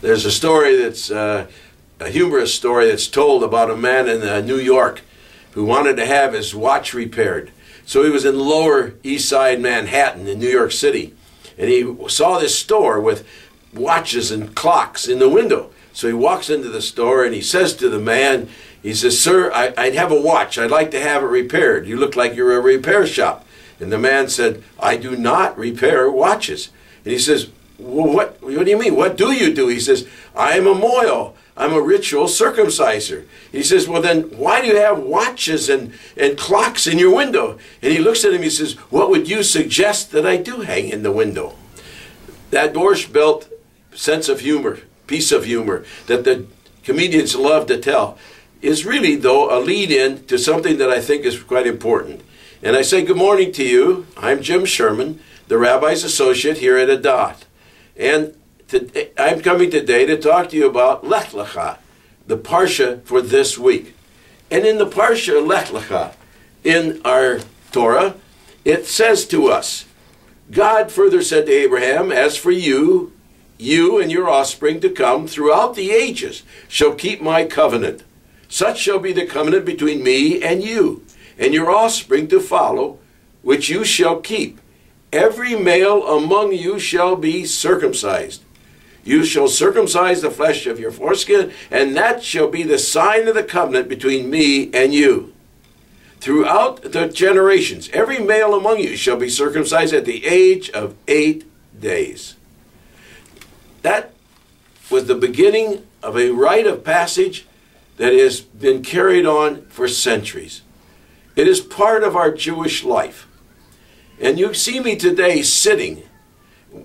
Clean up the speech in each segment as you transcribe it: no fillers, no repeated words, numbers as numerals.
There's a story that's a humorous story that's told about a man in New York who wanted to have his watch repaired. So he was in Lower East Side Manhattan in New York City, and he saw this store with watches and clocks in the window. So he walks into the store and he says to the man, he says, "Sir, I'd have a watch. I'd like to have it repaired. You look like you're a repair shop." And the man said, "I do not repair watches." And he says, "Well, what do you mean? What do you do?" He says, "I am a moil. I'm a ritual circumciser." He says, "Well, then why do you have watches and clocks in your window?" And he looks at him, he says, "What would you suggest that I do hang in the window?" That Borscht Belt sense of humor, piece of humor, that the comedians love to tell, is really, though, a lead-in to something that I think is quite important. And I say good morning to you. I'm Jim Sherman, the Rabbi's Associate here at Adath. And I'm coming today to talk to you about Lech-Lecha, the Parsha for this week. And in the Parsha Lech-Lecha, in our Torah, it says to us, God further said to Abraham, "As for you, you and your offspring to come throughout the ages shall keep my covenant. Such shall be the covenant between me and you, and your offspring to follow, which you shall keep. Every male among you shall be circumcised. You shall circumcise the flesh of your foreskin, and that shall be the sign of the covenant between me and you. Throughout the generations, every male among you shall be circumcised at the age of 8 days." That was the beginning of a rite of passage that has been carried on for centuries. It is part of our Jewish life. And you see me today sitting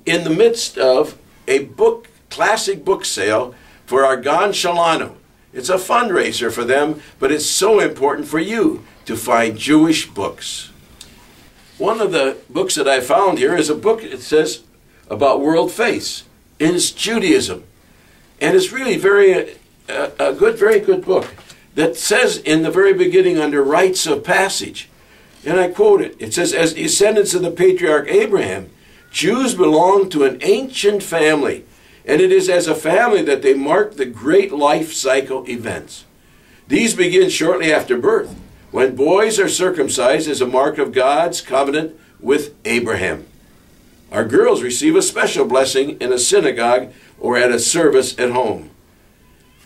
in the midst of a classic book sale for our Gan Shalano. It's a fundraiser for them, but it's so important for you to find Jewish books. One of the books that I found here is a book, it says, about world faiths. It's Judaism. And it's really very good book that says in the very beginning under rites of passage, and I quote it, it says, "As descendants of the patriarch Abraham, Jews belong to an ancient family, and it is as a family that they mark the great life cycle events. These begin shortly after birth, when boys are circumcised as a mark of God's covenant with Abraham. Our girls receive a special blessing in a synagogue or at a service at home."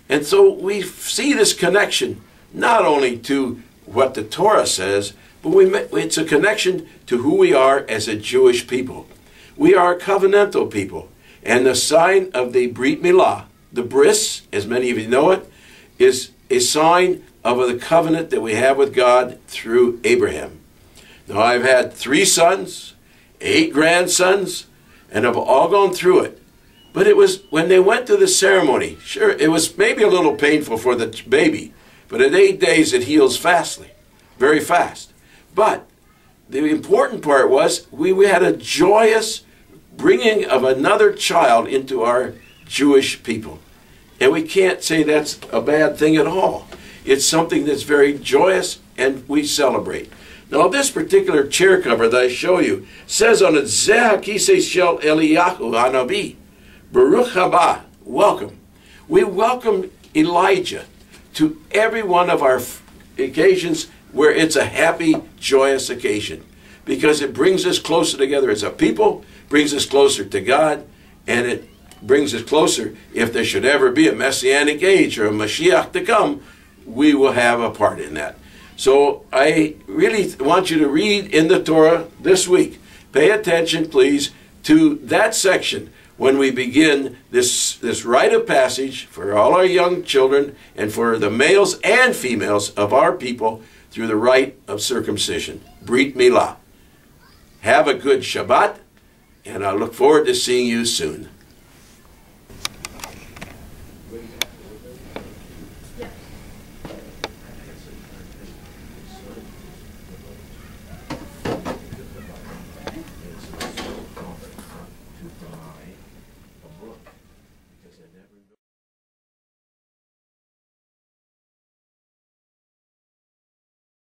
And so we see this connection not only to what the Torah says, but it's a connection to who we are as a Jewish people. We are a covenantal people. And the sign of the Brit Milah, the bris, as many of you know it, is a sign of the covenant that we have with God through Abraham. Now, I've had 3 sons, 8 grandsons, and have all gone through it. But it was when they went through the ceremony, sure, it was maybe a little painful for the baby, but at 8 days it heals fastly, very fast. But the important part was we had a joyous bringing of another child into our Jewish people. And we can't say that's a bad thing at all. It's something that's very joyous and we celebrate. Now this particular chair cover that I show you says on it, Zeh HaKisei Shel Eliyahu HaNavi, Baruch haba, welcome. We welcome Elijah to every one of our occasions where it's a happy, joyous occasion, because it brings us closer together as a people, brings us closer to God, and it brings us closer. If there should ever be a Messianic age or a Mashiach to come, we will have a part in that. So I really want you to read in the Torah this week. Pay attention, please, to that section when we begin this rite of passage for all our young children and for the males and females of our people through the rite of circumcision, Brit Milah. Have a good Shabbat, and I look forward to seeing you soon.